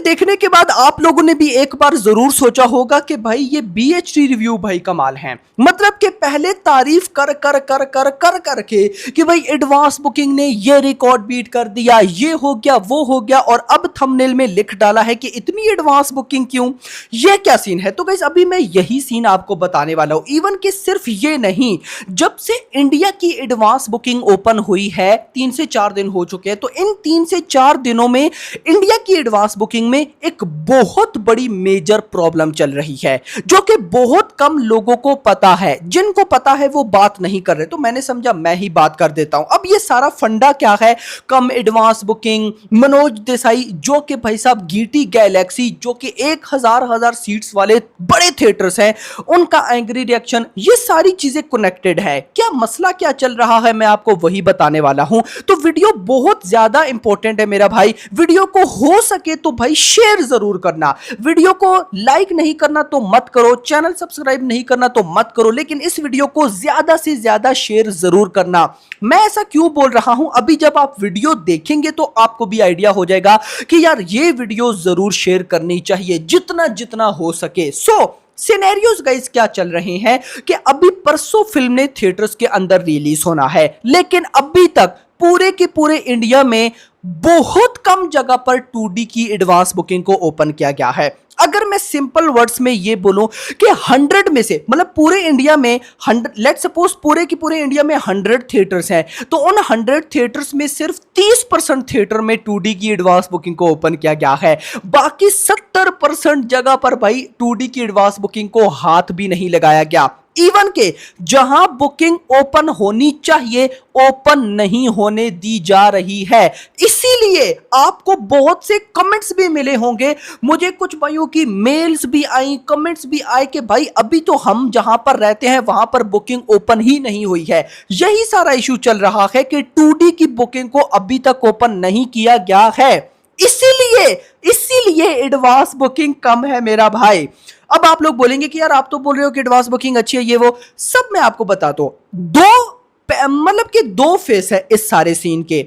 देखने के बाद आप लोगों ने भी एक बार जरूर सोचा होगा कि भाई ये BHD रिव्यू भाई कमाल है। मतलब कि पहले तारीफ कर कर कर कर कर कर के कि भाई एडवांस बुकिंग ने ये रिकॉर्ड बीट कर दिया, ये हो गया वो हो गया, और अब थंबनेल में लिख डाला है कि इतनी एडवांस बुकिंग क्यों, ये क्या सीन है। तो गाइस अभी मैं यही सीन आपको बताने वाला हूं। इवन कि सिर्फ ये नहीं, जब से इंडिया की एडवांस बुकिंग ओपन हुई है 3 से 4 दिन हो चुके हैं, तो इन 3 से 4 दिनों में इंडिया की एडवांस बुकिंग में एक बहुत बड़ी मेजर प्रॉब्लम चल रही है, जो कि बहुत कम लोगों को पता है। जिनको पता है वो बात नहीं कर रहे, तो मैंने समझा मैं ही बात कर देता हूं। अब ये सारा फंडा क्या है, कम एडवांस बुकिंग, मनोज देसाई जो कि भाई साहब GT गैलेक्सी जो कि 1000 सीट्स वाले बड़े थिएटर्स हैं, उनका एंग्री रिएक्शन, ये सारी चीजें कनेक्टेड है। क्या मसला क्या चल रहा है मैं आपको वही बताने वाला हूं। तो वीडियो बहुत ज्यादा इंपॉर्टेंट है मेरा भाई। वीडियो को हो सके तो भाई शेयर जरूर करना, वीडियो को लाइक नहीं करना तो मत करो, चैनल सब्सक्राइब नहीं करना तो मत करो, लेकिन इस वीडियो को ज्यादा से ज्यादा शेयर जरूर करना। मैं ऐसा क्यों बोल रहा हूं, अभी जब आप वीडियो देखेंगे तो आपको भी आइडिया हो जाएगा कि यार ये वीडियो जरूर शेयर करनी चाहिए जितना जितना हो सके। सिनेरियोस गाइस क्या चल रहे हैं कि अभी परसों फिल्म ने थिएटर्स के अंदर रिलीज होना है, लेकिन अभी तक पूरे के पूरे इंडिया में बहुत कम जगह पर 2D की एडवांस बुकिंग को ओपन किया गया है। अगर मैं सिंपल वर्ड्स में ये बोलूं कि 100 में से, मतलब पूरे इंडिया में 100, लेट्स सपोज पूरे के पूरे इंडिया में 100 थिएटर्स हैं, तो उन 100 थिएटर्स में सिर्फ 30% थिएटर में 2D की एडवांस बुकिंग को ओपन किया गया है। बाकी 70% जगह पर भाई 2D की एडवांस बुकिंग को हाथ भी नहीं लगाया गया। इवन के जहां बुकिंग ओपन होनी चाहिए ओपन नहीं होने दी जा रही है। इसीलिए आपको बहुत से कमेंट्स भी मिले होंगे, मुझे कुछ भाइयों की मेल्स भी आई, कमेंट्स भी आए कि भाई अभी तो हम जहां पर रहते हैं वहां पर बुकिंग ओपन ही नहीं हुई है। यही सारा इशू चल रहा है कि 2D की बुकिंग को अभी तक ओपन नहीं किया गया है, इसीलिए एडवांस बुकिंग कम है मेरा भाई। अब आप लोग बोलेंगे कि यार आप तो बोल रहे हो कि एडवांस बुकिंग अच्छी है, ये वो सब मैं आपको बताता हूं। मतलब कि दो फेस है इस सारे सीन के।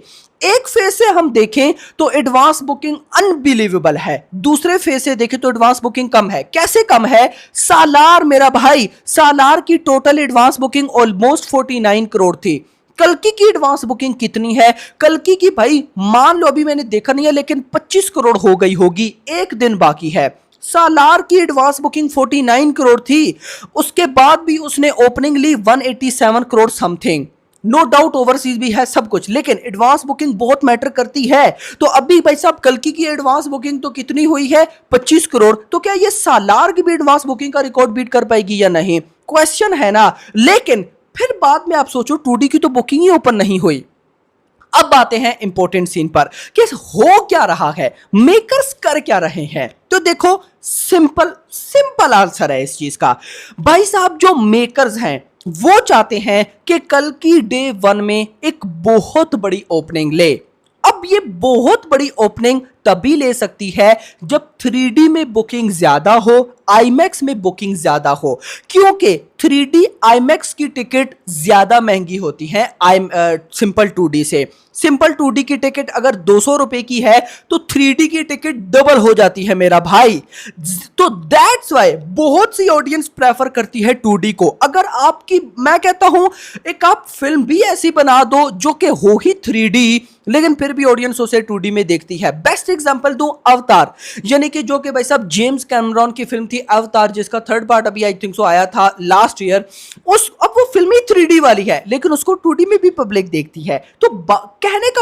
एक फेस से हम देखें तो एडवांस बुकिंग अनबिलीवेबल है, दूसरे फेस से देखें तो एडवांस बुकिंग कम है। कैसे कम है? सालार मेरा भाई, सालार की total advance booking almost 49 crore थी। कल्कि की एडवांस बुकिंग कितनी है? कल्कि की भाई मान लो अभी मैंने देखा नहीं है, लेकिन 25 करोड़ हो गई होगी, एक दिन बाकी है। सालार की एडवांस बुकिंग 49 करोड़ थी, उसके बाद भी उसने ओपनिंग ली 187 crore something. No doubt overseas भी है सब कुछ, लेकिन एडवांस बुकिंग बहुत मैटर करती है। तो अभी भाई साहब कल्कि की एडवांस बुकिंग तो कितनी हुई है? 25 करोड़। तो क्या ये सालार की भी एडवांस बुकिंग का रिकॉर्ड बीट कर पाएगी या नहीं? क्वेश्चन है ना। लेकिन फिर बाद में आप सोचो 2D की तो बुकिंग ही ओपन नहीं हुई। अब आते हैं इंपॉर्टेंट सीन पर कि हो क्या रहा है, मेकर्स कर क्या रहे हैं। तो देखो सिंपल आंसर है इस चीज का। भाई साहब जो मेकर्स हैं वो चाहते हैं कि कल की डे 1 में एक बहुत बड़ी ओपनिंग ले। अब ये बहुत बड़ी ओपनिंग तभी ले सकती है जब 3D में बुकिंग ज्यादा हो, IMAX में बुकिंग ज्यादा हो, क्योंकि 3D IMAX की टिकट ज्यादा महंगी होती है सिंपल 2D से। सिंपल 2D की टिकट अगर 200 रुपए की है तो 3D की टिकट डबल हो जाती है मेरा भाई। तो दैट्स वाई बहुत सी ऑडियंस प्रेफर करती है 2D को। अगर आपकी, मैं कहता हूं एक आप फिल्म भी ऐसी बना दो जो कि हो ही 3D, लेकिन फिर भी ऑडियंस उसे 2D में देखती है। बेस्ट एग्जांपल दूं, अवतार, यानी कि जो कि भाई साहब जेम्स कैमरॉन की फिल्म थी अवतार, जिसका 3rd पार्ट अभी आई थिंक सो आया था लास्ट ईयर। अब वो फिल्म ही 3D वाली है, लेकिन उसको 2D में भी पब्लिक देखती है। तो कहने का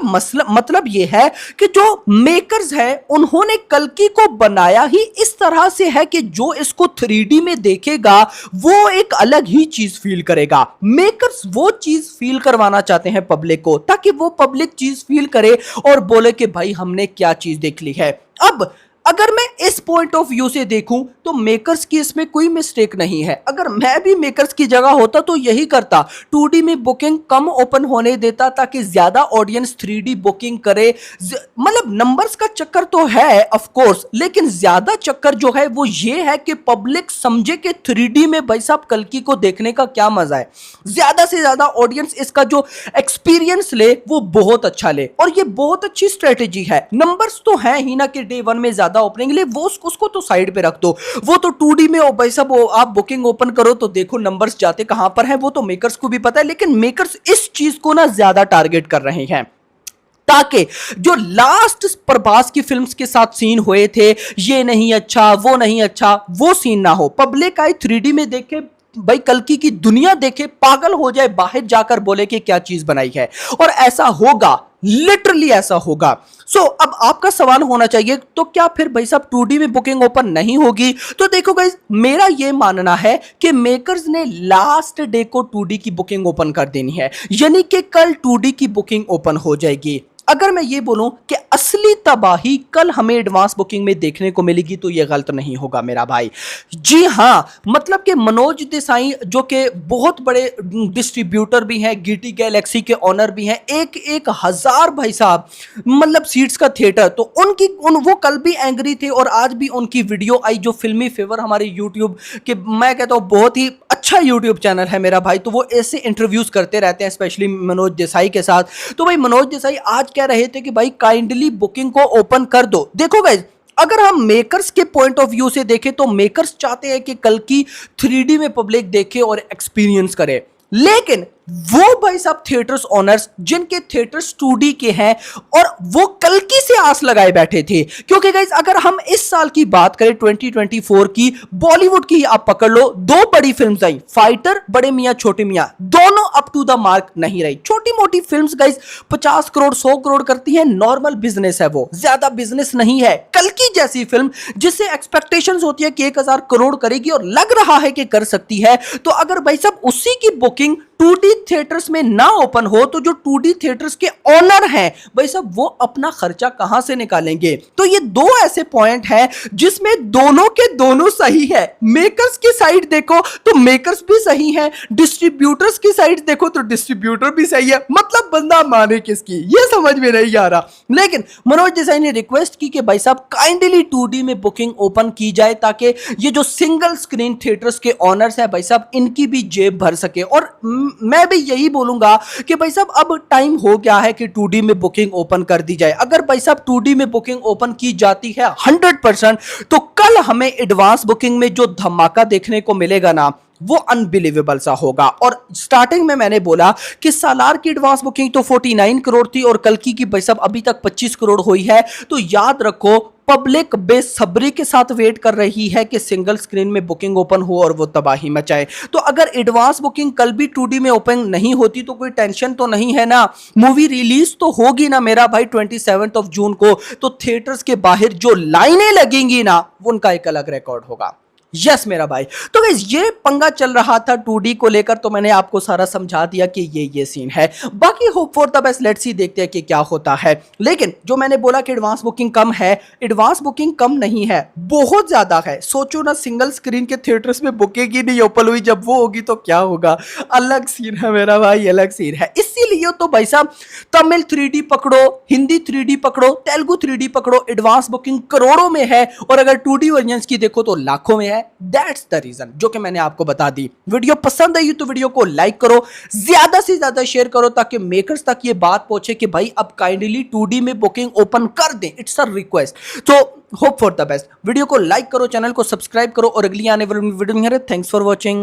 मतलब ये है कि जो मेकर्स हैं उन्होंने कल्कि को बनाया ही इस तरह से है कि जो इसको 3D में देखेगा वो एक अलग ही चीज फील करेगा। मेकर्स वो चीज फील करवाना चाहते हैं पब्लिक को, ताकि वो पब्लिक चीज फील करे और बोले कि भाई हमने क्या चीज देख ली है। अब अगर मैं इस पॉइंट ऑफ व्यू से देखूं तो मेकर्स की इसमें कोई मिस्टेक नहीं है। अगर मैं भी मेकर्स की जगह होता तो यही करता, 2D में बुकिंग कम ओपन होने देता ताकि ज्यादा ऑडियंस 3D बुकिंग करे। मतलब नंबर्स का चक्कर तो है ऑफ कोर्स, लेकिन ज्यादा चक्कर जो है वो ये है कि पब्लिक समझे कि 3D में भाई साहब कल्कि को देखने का क्या मजा है, ज्यादा से ज्यादा ऑडियंस इसका जो एक्सपीरियंस ले वो बहुत अच्छा ले। और ये बहुत अच्छी स्ट्रेटेजी है। नंबर्स तो है ही ना कि डे 1 में ज्यादा ओपनिंग ले, वो उसको तो साइड पे रख दो। वो तो 2D में भाई साहब आप बुकिंग ओपन करो तो देखो नंबर्स जाते कहां पर है, वो तो मेकर्स को भी पता है। लेकिन मेकर्स इस चीज को ना ज्यादा टारगेट कर रहे हैं ताकि जो लास्ट प्रभास की फिल्म्स के साथ सीन हुए थे, ये नहीं अच्छा वो नहीं अच्छा, वो सीन ना हो। पब्लिक आई 3D में देखे, भाई कल्कि की दुनिया देखे, पागल हो जाए, बाहर जाकर बोले कि क्या चीज बनाई है। और ऐसा होगा, लिटरली ऐसा होगा। अब आपका सवाल होना चाहिए तो क्या फिर भाई साहब 2D में बुकिंग ओपन नहीं होगी? तो देखो गाइस, मेरा यह मानना है कि मेकर्स ने लास्ट डे को 2D की बुकिंग ओपन कर देनी है, यानी कि कल 2D की बुकिंग ओपन हो जाएगी। अगर मैं ये बोलूं कि असली तबाही कल हमें एडवांस बुकिंग में देखने को मिलेगी तो ये गलत नहीं होगा मेरा भाई। जी हां, मतलब कि मनोज देसाई जो कि बहुत बड़े डिस्ट्रीब्यूटर भी हैं, GT गैलेक्सी के ऑनर भी हैं, एक हजार भाई साहब मतलब सीट्स का थिएटर, तो वो कल भी एंग्री थे और आज भी उनकी वीडियो आई जो फिल्मी फेवर हमारे यूट्यूब के, मैं कहता हूं बहुत ही अच्छा यूट्यूब चैनल है मेरा भाई, तो वो ऐसे इंटरव्यूज करते रहते हैं स्पेशली मनोज देसाई के साथ। तो भाई मनोज देसाई आज कह रहे थे कि भाई काइंडली बुकिंग को ओपन कर दो। देखो गाइस, अगर हम मेकर्स के पॉइंट ऑफ व्यू से देखें तो मेकर्स चाहते हैं कि कल की 3D में पब्लिक देखे और एक्सपीरियंस करे, लेकिन वो भाई साहब थिएटर्स ओनर्स जिनके थिएटर्स 2D के हैं और वो कल्कि से आस लगाए बैठे थे। क्योंकि गाइस अगर हम इस साल की बात करें 2024 की, बॉलीवुड की आप पकड़ लो, दो बड़ी फिल्म्स आई, फाइटर, बड़े मियां छोटे मियां, दोनों अप टू द मार्क नहीं रही। छोटी मोटी फिल्म्स गाइस 50 करोड़ 100 करोड़ करती है, नॉर्मल बिजनेस है, वो ज्यादा बिजनेस नहीं है। कल्कि जैसी फिल्म जिससे एक्सपेक्टेशंस होती है कि 1000 करोड़ करेगी और लग रहा है कि कर सकती है, तो अगर भाई साहब उसी की बुकिंग 2D थिएटर्स में ना ओपन हो तो जो 2D थिएटर्स के ऑनर हैं भाई साहब वो अपना खर्चा कहां से निकालेंगे? तो ये दो ऐसे पॉइंट हैं जिसमें दोनों के दोनों सही है। मेकर्स की साइड देखो तो मेकर्स भी सही है, डिस्ट्रीब्यूटर्स की साइड देखो तो डिस्ट्रीब्यूटर भी सही है। मतलब बंदा माने किसकी, ये समझ में नहीं आ रहा। लेकिन मनोज देसाई ने रिक्वेस्ट की कि भाई साहब काइंडली 2D में बुकिंग ओपन की जाए ताकि ये जो सिंगल स्क्रीन थिएटर्स के ऑनर्स है भाई साहब इनकी भी जेब भर सके। और मैं भी यही बोलूंगा कि भाई साहब अब टाइम हो गया है कि 2D में बुकिंग ओपन कर दी जाए। अगर भाई साहब 2D में बुकिंग ओपन की जाती है 100%, तो कल हमें एडवांस बुकिंग में जो धमाका देखने को मिलेगा ना वो अनबिलीवेबल सा होगा। और स्टार्टिंग में मैंने बोला कि सालार की एडवांस बुकिंग तो 49 करोड़ थी और कल्कि की भाई साहब अभी तक 25 करोड़ हुई है। तो याद रखो पब्लिक बेसब्री के साथ वेट कर रही है कि सिंगल स्क्रीन में बुकिंग ओपन हो और वो तबाही मचाए। तो अगर एडवांस बुकिंग कल भी 2D में ओपन नहीं होती तो कोई टेंशन तो नहीं है ना, मूवी रिलीज तो होगी ना मेरा भाई 27 जून को। तो थिएटर्स के बाहर जो लाइनें लगेंगी ना उनका एक अलग रिकॉर्ड होगा। यस मेरा भाई। तो गाइस ये पंगा चल रहा था 2D को लेकर, तो मैंने आपको सारा समझा दिया कि ये सीन है। बाकी hope for the best, let's see देखते हैं कि क्या होता है। लेकिन जो मैंने बोला कि एडवांस बुकिंग कम है, एडवांस बुकिंग कम नहीं है, बहुत ज्यादा है। सोचो ना सिंगल स्क्रीन के थिएटर्स में बुकिंग ही नहीं ओपन हुई, जब वो होगी तो क्या होगा। अलग सीन है मेरा भाई, अलग सीन है। इसीलिए तो भाई साहब तमिल 3D पकड़ो, हिंदी 3D पकड़ो, तेलुगु 3D पकड़ो, एडवांस बुकिंग करोड़ों में है और अगर 2D वर्जन की देखो तो लाखों में है। दैट्स द रीजन जो कि मैंने आपको बता दी। वीडियो पसंद आई तो वीडियो को लाइक करो, ज्यादा से ज्यादा शेयर करो ताकि मेकर्स तक ये बात पहुंचे कि भाई अब काइंडली 2D में बुकिंग ओपन कर दें। It's a request. तो hope for the best. Video को लाइक करो, चैनल को सब्सक्राइब करो और अगली आने वाली वीडियो में। Thanks for watching.